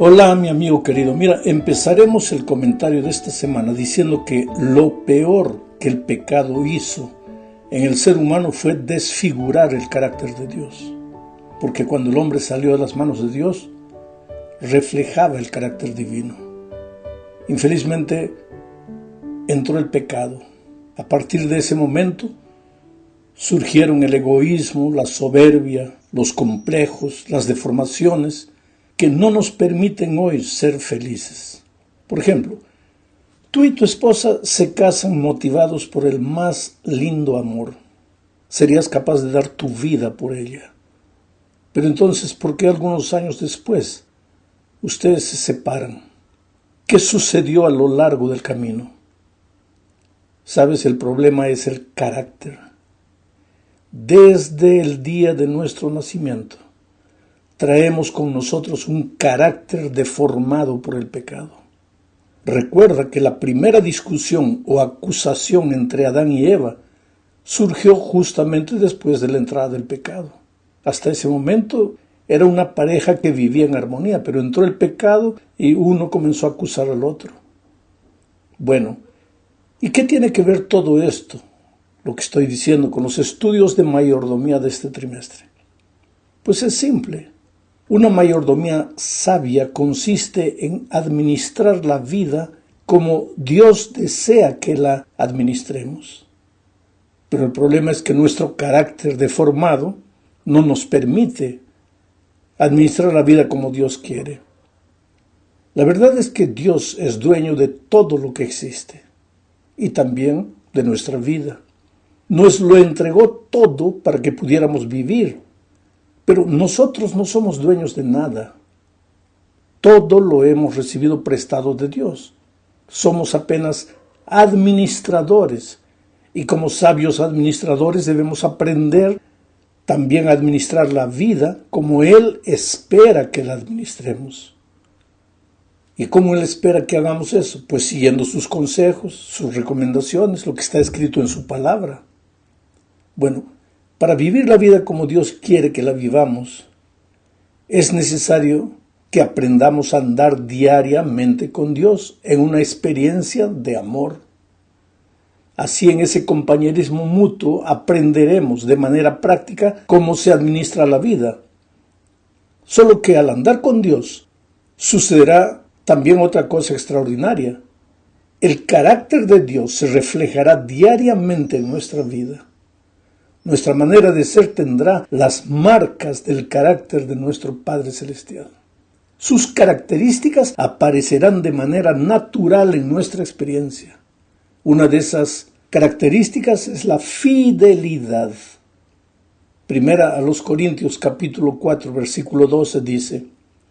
Hola mi amigo querido, mira, empezaremos el comentario de esta semana diciendo que lo peor que el pecado hizo en el ser humano fue desfigurar el carácter de Dios. Porque cuando el hombre salió de las manos de Dios, reflejaba el carácter divino. Infelizmente entró el pecado. A partir de ese momento surgieron el egoísmo, la soberbia, los complejos, las deformaciones que no nos permiten hoy ser felices. Por ejemplo, tú y tu esposa se casan motivados por el más lindo amor. Serías capaz de dar tu vida por ella. Pero entonces, ¿por qué algunos años después ustedes se separan? ¿Qué sucedió a lo largo del camino? ¿Sabes? El problema es el carácter. Desde el día de nuestro nacimiento, traemos con nosotros un carácter deformado por el pecado. Recuerda que la primera discusión o acusación entre Adán y Eva surgió justamente después de la entrada del pecado. Hasta ese momento era una pareja que vivía en armonía, pero entró el pecado y uno comenzó a acusar al otro. Bueno, ¿y qué tiene que ver todo esto, lo que estoy diciendo, con los estudios de mayordomía de este trimestre? Pues es simple. Una mayordomía sabia consiste en administrar la vida como Dios desea que la administremos. Pero el problema es que nuestro carácter deformado no nos permite administrar la vida como Dios quiere. La verdad es que Dios es dueño de todo lo que existe y también de nuestra vida. Nos lo entregó todo para que pudiéramos vivir. Pero nosotros no somos dueños de nada. Todo lo hemos recibido prestado de Dios. Somos apenas administradores. Y como sabios administradores debemos aprender también a administrar la vida como Él espera que la administremos. ¿Y cómo Él espera que hagamos eso? Pues siguiendo sus consejos, sus recomendaciones, lo que está escrito en su palabra. Bueno, para vivir la vida como Dios quiere que la vivamos, es necesario que aprendamos a andar diariamente con Dios en una experiencia de amor. Así, en ese compañerismo mutuo aprenderemos de manera práctica cómo se administra la vida. Solo que al andar con Dios sucederá también otra cosa extraordinaria. El carácter de Dios se reflejará diariamente en nuestra vida. Nuestra manera de ser tendrá las marcas del carácter de nuestro Padre Celestial. Sus características aparecerán de manera natural en nuestra experiencia. Una de esas características es la fidelidad. Primera a los Corintios capítulo 4 versículo 12 dice: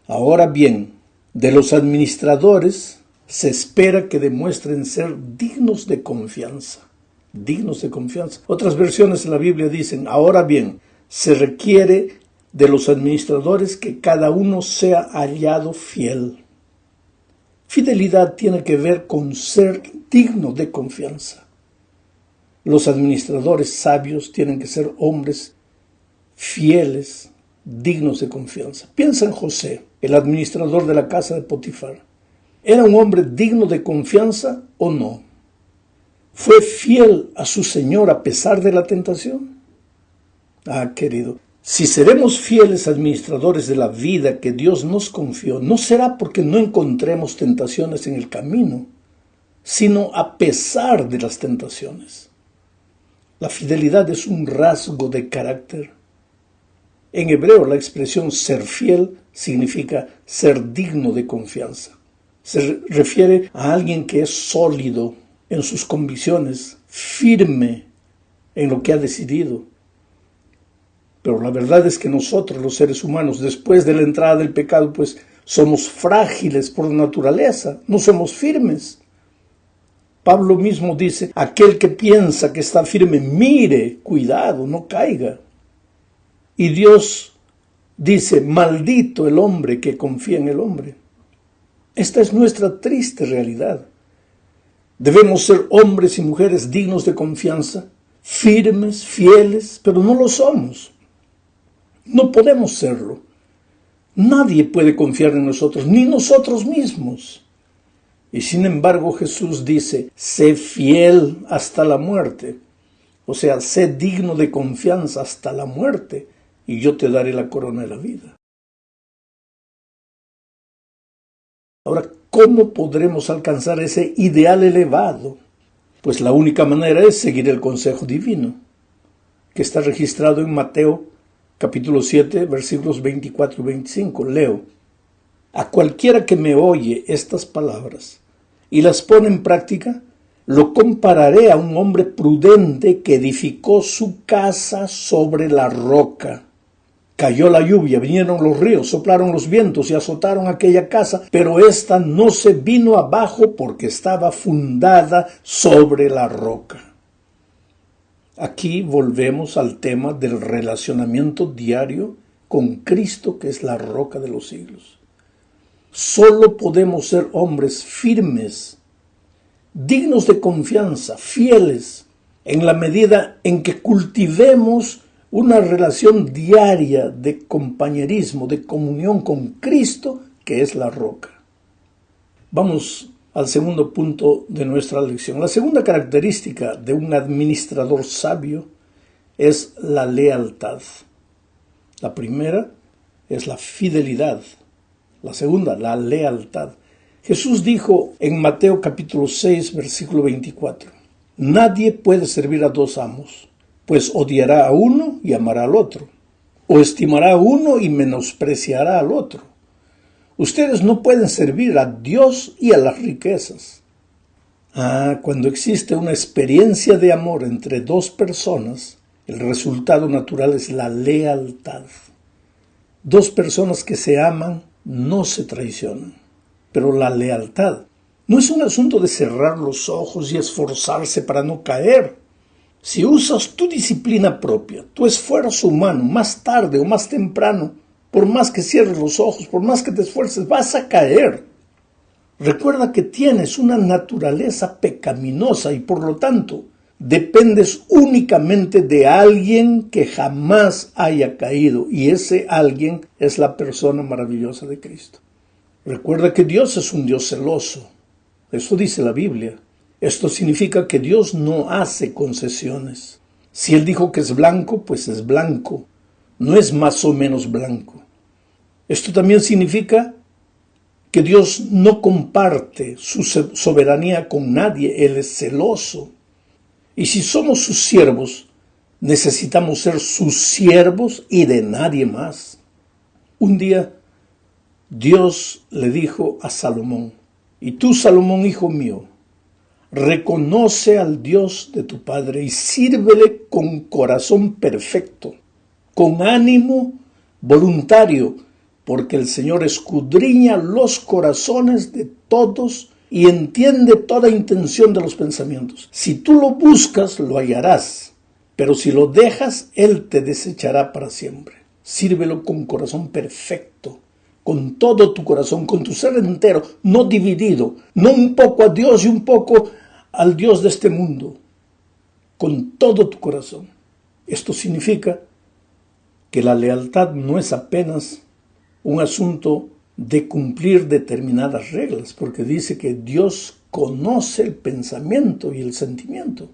Ahora bien, de los administradores se espera que demuestren ser dignos de confianza. Dignos de confianza. Otras versiones de la Biblia dicen: ahora bien, se requiere de los administradores que cada uno sea hallado fiel. Fidelidad tiene que ver con ser digno de confianza. Los administradores sabios tienen que ser hombres fieles, dignos de confianza. Piensa en José, el administrador de la casa de Potifar. ¿Era un hombre digno de confianza o no? ¿Fue fiel a su Señor a pesar de la tentación? Querido, si seremos fieles administradores de la vida que Dios nos confió, no será porque no encontremos tentaciones en el camino, sino a pesar de las tentaciones. La fidelidad es un rasgo de carácter. En hebreo, la expresión ser fiel significa ser digno de confianza. Se refiere a alguien que es sólido en sus convicciones, firme en lo que ha decidido. Pero la verdad es que nosotros, los seres humanos, después de la entrada del pecado, pues somos frágiles por naturaleza, no somos firmes. Pablo mismo dice: aquel que piensa que está firme, mire, cuidado, no caiga. Y Dios dice: maldito el hombre que confía en el hombre. Esta es nuestra triste realidad. Debemos ser hombres y mujeres dignos de confianza, firmes, fieles, pero no lo somos. No podemos serlo. Nadie puede confiar en nosotros, ni nosotros mismos. Y sin embargo Jesús dice, sé fiel hasta la muerte. O sea, sé digno de confianza hasta la muerte, y yo te daré la corona de la vida. Ahora, ¿cómo podremos alcanzar ese ideal elevado? Pues la única manera es seguir el consejo divino, que está registrado en Mateo capítulo 7, versículos 24 y 25. Leo: a cualquiera que me oye estas palabras y las pone en práctica, lo compararé a un hombre prudente que edificó su casa sobre la roca. Cayó la lluvia, vinieron los ríos, soplaron los vientos y azotaron aquella casa, pero ésta no se vino abajo porque estaba fundada sobre la roca. Aquí volvemos al tema del relacionamiento diario con Cristo, que es la roca de los siglos. Solo podemos ser hombres firmes, dignos de confianza, fieles, en la medida en que cultivemos una relación diaria de compañerismo, de comunión con Cristo, que es la roca. Vamos al segundo punto de nuestra lección. La segunda característica de un administrador sabio es la lealtad. La primera es la fidelidad. La segunda, la lealtad. Jesús dijo en Mateo capítulo 6, versículo 24, nadie puede servir a dos amos, pues odiará a uno y amará al otro, o estimará a uno y menospreciará al otro. Ustedes no pueden servir a Dios y a las riquezas. Cuando existe una experiencia de amor entre dos personas, el resultado natural es la lealtad. Dos personas que se aman no se traicionan. Pero la lealtad no es un asunto de cerrar los ojos y esforzarse para no caer. Si usas tu disciplina propia, tu esfuerzo humano, más tarde o más temprano, por más que cierres los ojos, por más que te esfuerces, vas a caer. Recuerda que tienes una naturaleza pecaminosa y por lo tanto dependes únicamente de alguien que jamás haya caído, y ese alguien es la persona maravillosa de Cristo. Recuerda que Dios es un Dios celoso. Eso dice la Biblia. Esto significa que Dios no hace concesiones. Si Él dijo que es blanco, pues es blanco. No es más o menos blanco. Esto también significa que Dios no comparte su soberanía con nadie. Él es celoso. Y si somos sus siervos, necesitamos ser sus siervos y de nadie más. Un día, Dios le dijo a Salomón, y tú, Salomón, hijo mío, reconoce al Dios de tu padre y sírvele con corazón perfecto, con ánimo voluntario, porque el Señor escudriña los corazones de todos y entiende toda intención de los pensamientos. Si tú lo buscas, lo hallarás, pero si lo dejas, Él te desechará para siempre. Sírvelo con corazón perfecto, con todo tu corazón, con tu ser entero, no dividido, no un poco a Dios y un poco al Dios de este mundo, con todo tu corazón. Esto significa que la lealtad no es apenas un asunto de cumplir determinadas reglas, porque dice que Dios conoce el pensamiento y el sentimiento.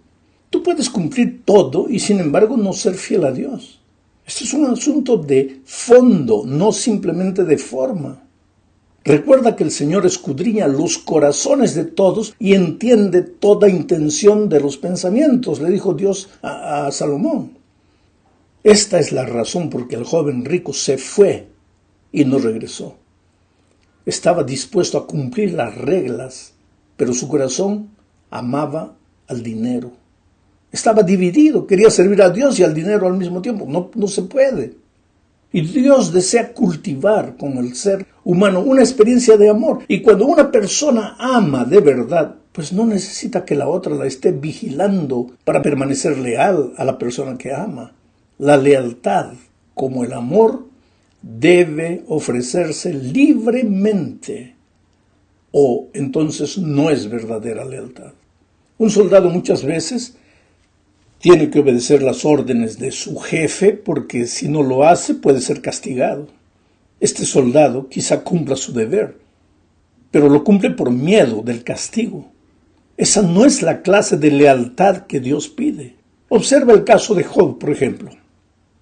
Tú puedes cumplir todo y sin embargo no ser fiel a Dios. Esto es un asunto de fondo, no simplemente de forma. Recuerda que el Señor escudriña los corazones de todos y entiende toda intención de los pensamientos, le dijo Dios a Salomón. Esta es la razón por que el joven rico se fue y no regresó. Estaba dispuesto a cumplir las reglas, pero su corazón amaba al dinero. Estaba dividido, quería servir a Dios y al dinero al mismo tiempo. No se puede. Y Dios desea cultivar con el ser humano una experiencia de amor. Y cuando una persona ama de verdad, pues no necesita que la otra la esté vigilando para permanecer leal a la persona que ama. La lealtad, como el amor, debe ofrecerse libremente, o entonces no es verdadera lealtad. Un soldado muchas veces tiene que obedecer las órdenes de su jefe porque si no lo hace puede ser castigado. Este soldado quizá cumpla su deber, pero lo cumple por miedo del castigo. Esa no es la clase de lealtad que Dios pide. Observa el caso de Job, por ejemplo.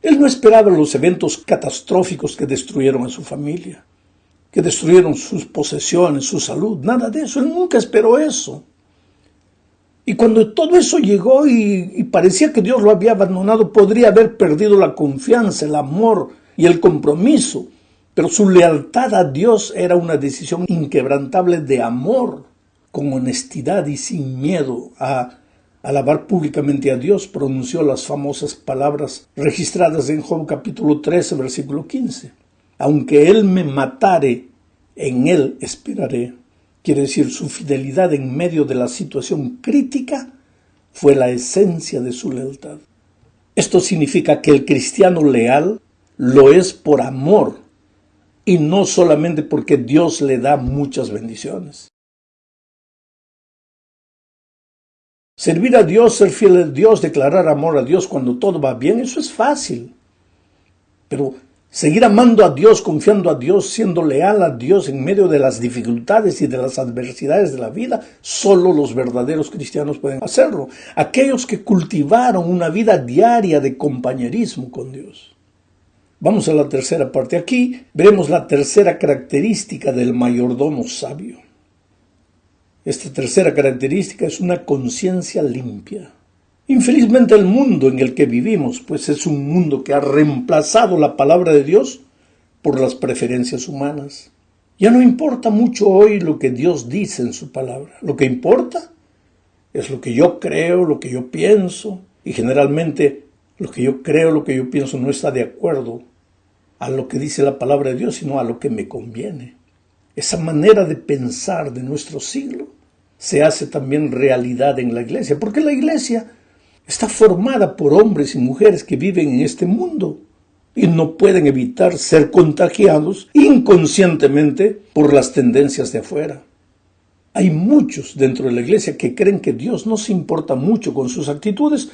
Él no esperaba los eventos catastróficos que destruyeron a su familia, que destruyeron sus posesiones, su salud, nada de eso. Él nunca esperó eso. Y cuando todo eso llegó y parecía que Dios lo había abandonado, podría haber perdido la confianza, el amor y el compromiso. Pero su lealtad a Dios era una decisión inquebrantable de amor, con honestidad y sin miedo a alabar públicamente a Dios. Pronunció las famosas palabras registradas en Job capítulo 13, versículo 15. Aunque Él me matare, en Él esperaré. Quiere decir, su fidelidad en medio de la situación crítica fue la esencia de su lealtad. Esto significa que el cristiano leal lo es por amor y no solamente porque Dios le da muchas bendiciones. Servir a Dios, ser fiel a Dios, declarar amor a Dios cuando todo va bien, eso es fácil. Pero seguir amando a Dios, confiando a Dios, siendo leal a Dios en medio de las dificultades y de las adversidades de la vida, solo los verdaderos cristianos pueden hacerlo. Aquellos que cultivaron una vida diaria de compañerismo con Dios. Vamos a la tercera parte. Aquí veremos la tercera característica del mayordomo sabio. Esta tercera característica es una conciencia limpia. Infelizmente el mundo en el que vivimos, pues es un mundo que ha reemplazado la palabra de Dios por las preferencias humanas. Ya no importa mucho hoy lo que Dios dice en su palabra. Lo que importa es lo que yo creo, lo que yo pienso, y generalmente lo que yo creo, lo que yo pienso no está de acuerdo a lo que dice la palabra de Dios, sino a lo que me conviene. Esa manera de pensar de nuestro siglo se hace también realidad en la iglesia, porque la iglesia está formada por hombres y mujeres que viven en este mundo y no pueden evitar ser contagiados inconscientemente por las tendencias de afuera. Hay muchos dentro de la iglesia que creen que Dios no se importa mucho con sus actitudes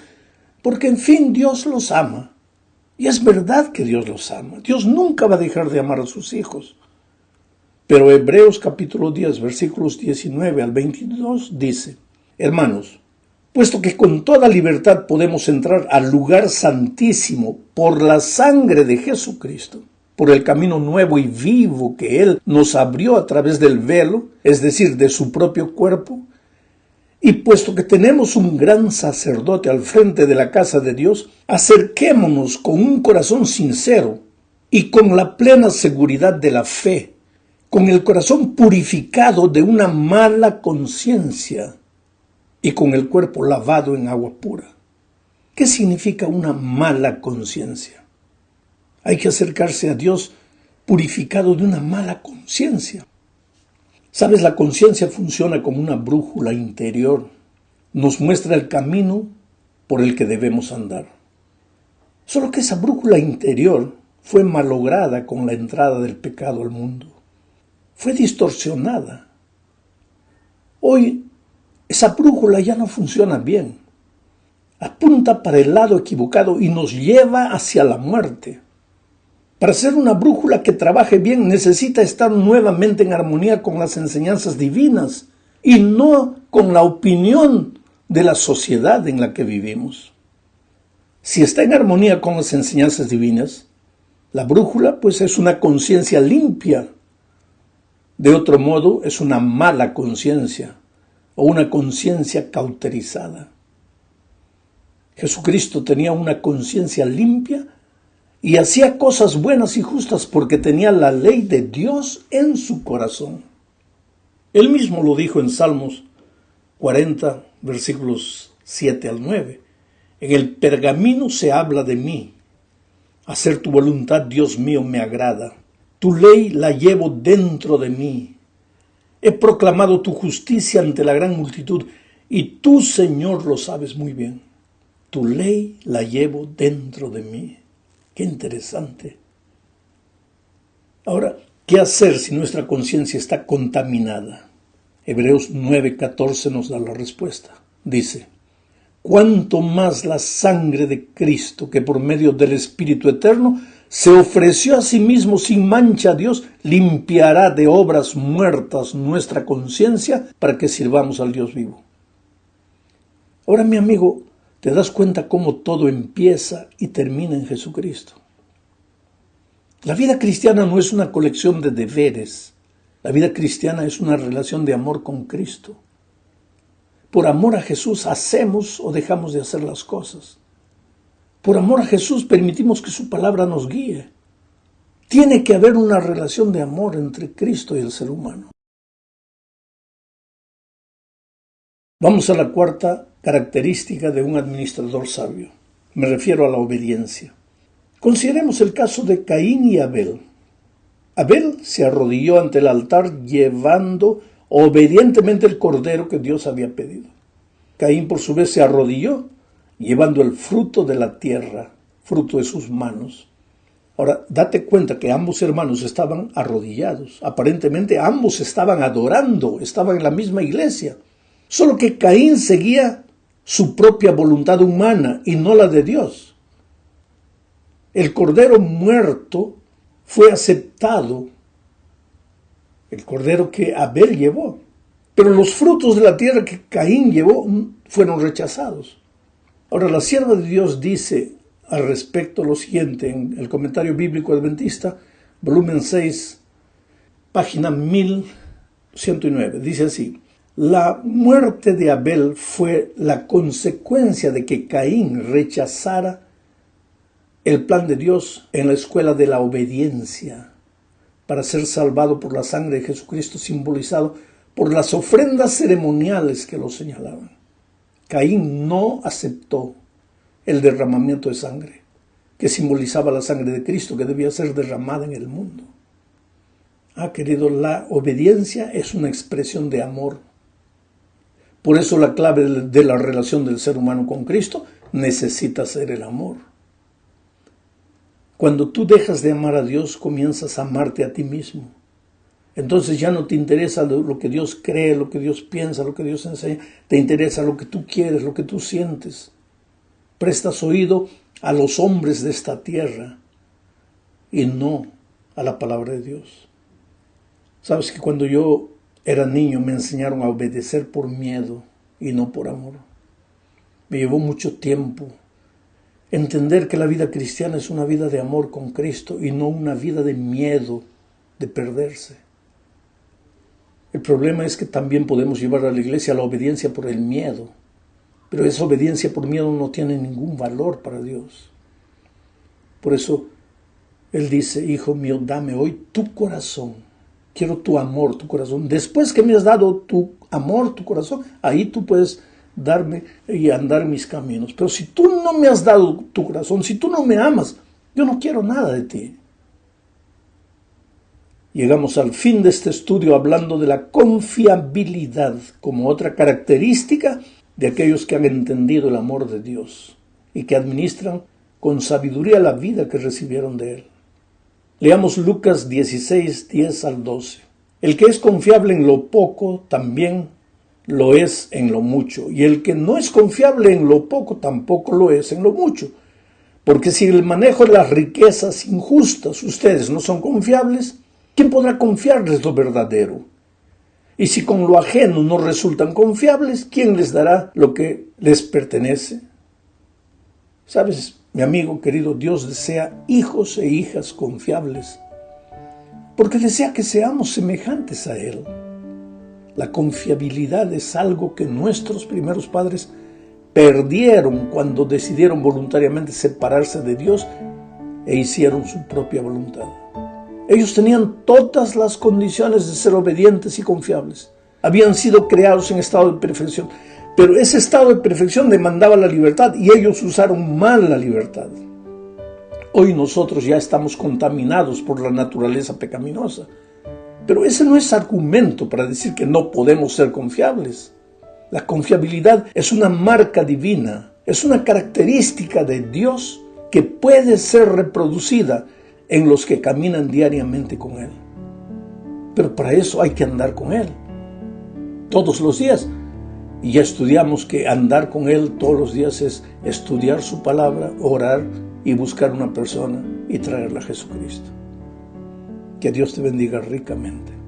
porque, en fin, Dios los ama. Y es verdad que Dios los ama. Dios nunca va a dejar de amar a sus hijos. Pero Hebreos capítulo 10, versículos 19 al 22 dice: Hermanos, puesto que con toda libertad podemos entrar al lugar santísimo por la sangre de Jesucristo, por el camino nuevo y vivo que Él nos abrió a través del velo, es decir, de su propio cuerpo, y puesto que tenemos un gran sacerdote al frente de la casa de Dios, acerquémonos con un corazón sincero y con la plena seguridad de la fe, con el corazón purificado de una mala conciencia y con el cuerpo lavado en agua pura. ¿Qué significa una mala conciencia? Hay que acercarse a Dios purificado de una mala conciencia. Sabes, la conciencia funciona como una brújula interior. Nos muestra el camino por el que debemos andar. Solo que esa brújula interior fue malograda con la entrada del pecado al mundo. Fue distorsionada. Hoy esa brújula ya no funciona bien. Apunta para el lado equivocado y nos lleva hacia la muerte. Para ser una brújula que trabaje bien, necesita estar nuevamente en armonía con las enseñanzas divinas y no con la opinión de la sociedad en la que vivimos. Si está en armonía con las enseñanzas divinas, la brújula pues es una conciencia limpia. De otro modo, es una mala conciencia o una conciencia cauterizada. Jesucristo tenía una conciencia limpia y hacía cosas buenas y justas porque tenía la ley de Dios en su corazón. Él mismo lo dijo en Salmos 40, versículos 7 al 9. En el pergamino se habla de mí. Hacer tu voluntad, Dios mío, me agrada. Tu ley la llevo dentro de mí. He proclamado tu justicia ante la gran multitud y tú, Señor, lo sabes muy bien. Tu ley la llevo dentro de mí. Qué interesante. Ahora, ¿qué hacer si nuestra conciencia está contaminada? Hebreos 9:14 nos da la respuesta. Dice: cuanto más la sangre de Cristo, que por medio del Espíritu Eterno se ofreció a sí mismo sin mancha a Dios, limpiará de obras muertas nuestra conciencia para que sirvamos al Dios vivo. Ahora, mi amigo, te das cuenta cómo todo empieza y termina en Jesucristo. La vida cristiana no es una colección de deberes. La vida cristiana es una relación de amor con Cristo. Por amor a Jesús hacemos o dejamos de hacer las cosas. Por amor a Jesús permitimos que su palabra nos guíe. Tiene que haber una relación de amor entre Cristo y el ser humano. Vamos a la cuarta característica de un administrador sabio. Me refiero a la obediencia. Consideremos el caso de Caín y Abel. Abel se arrodilló ante el altar llevando obedientemente el cordero que Dios había pedido. Caín por su vez se arrodilló llevando el fruto de la tierra, fruto de sus manos. Ahora, date cuenta que ambos hermanos estaban arrodillados. Aparentemente ambos estaban adorando, estaban en la misma iglesia. Solo que Caín seguía su propia voluntad humana y no la de Dios. El cordero muerto fue aceptado, el cordero que Abel llevó, pero los frutos de la tierra que Caín llevó fueron rechazados. Ahora, la sierva de Dios dice al respecto lo siguiente en el Comentario Bíblico Adventista, volumen 6, página 1109. Dice así: la muerte de Abel fue la consecuencia de que Caín rechazara el plan de Dios en la escuela de la obediencia para ser salvado por la sangre de Jesucristo, simbolizado por las ofrendas ceremoniales que lo señalaban. Caín no aceptó el derramamiento de sangre, que simbolizaba la sangre de Cristo, que debía ser derramada en el mundo. Querido, la obediencia es una expresión de amor. Por eso la clave de la relación del ser humano con Cristo necesita ser el amor. Cuando tú dejas de amar a Dios, comienzas a amarte a ti mismo. Entonces ya no te interesa lo que Dios cree, lo que Dios piensa, lo que Dios enseña. Te interesa lo que tú quieres, lo que tú sientes. Prestas oído a los hombres de esta tierra y no a la palabra de Dios. Sabes que cuando yo era niño me enseñaron a obedecer por miedo y no por amor. Me llevó mucho tiempo entender que la vida cristiana es una vida de amor con Cristo y no una vida de miedo de perderse. El problema es que también podemos llevar a la iglesia la obediencia por el miedo, pero esa obediencia por miedo no tiene ningún valor para Dios. Por eso Él dice: hijo mío, dame hoy tu corazón. Quiero tu amor, tu corazón. Después que me has dado tu amor, tu corazón, ahí tú puedes darme y andar mis caminos. Pero si tú no me has dado tu corazón, si tú no me amas, yo no quiero nada de ti. Llegamos al fin de este estudio hablando de la confiabilidad como otra característica de aquellos que han entendido el amor de Dios y que administran con sabiduría la vida que recibieron de Él. Leamos Lucas 16, 10 al 12. El que es confiable en lo poco, también lo es en lo mucho. Y el que no es confiable en lo poco, tampoco lo es en lo mucho. Porque si el manejo de las riquezas injustas ustedes no son confiables, ¿quién podrá confiarles lo verdadero? Y si con lo ajeno no resultan confiables, ¿quién les dará lo que les pertenece? ¿Sabes, mi amigo querido? Dios desea hijos e hijas confiables, porque desea que seamos semejantes a Él. La confiabilidad es algo que nuestros primeros padres perdieron cuando decidieron voluntariamente separarse de Dios e hicieron su propia voluntad. Ellos tenían todas las condiciones de ser obedientes y confiables. Habían sido creados en estado de perfección, pero ese estado de perfección demandaba la libertad y ellos usaron mal la libertad. Hoy nosotros ya estamos contaminados por la naturaleza pecaminosa, pero ese no es argumento para decir que no podemos ser confiables. La confiabilidad es una marca divina, es una característica de Dios que puede ser reproducida en los que caminan diariamente con Él. Pero para eso hay que andar con Él todos los días. Y ya estudiamos que andar con Él todos los días es estudiar su palabra, orar y buscar una persona y traerla a Jesucristo. Que Dios te bendiga ricamente.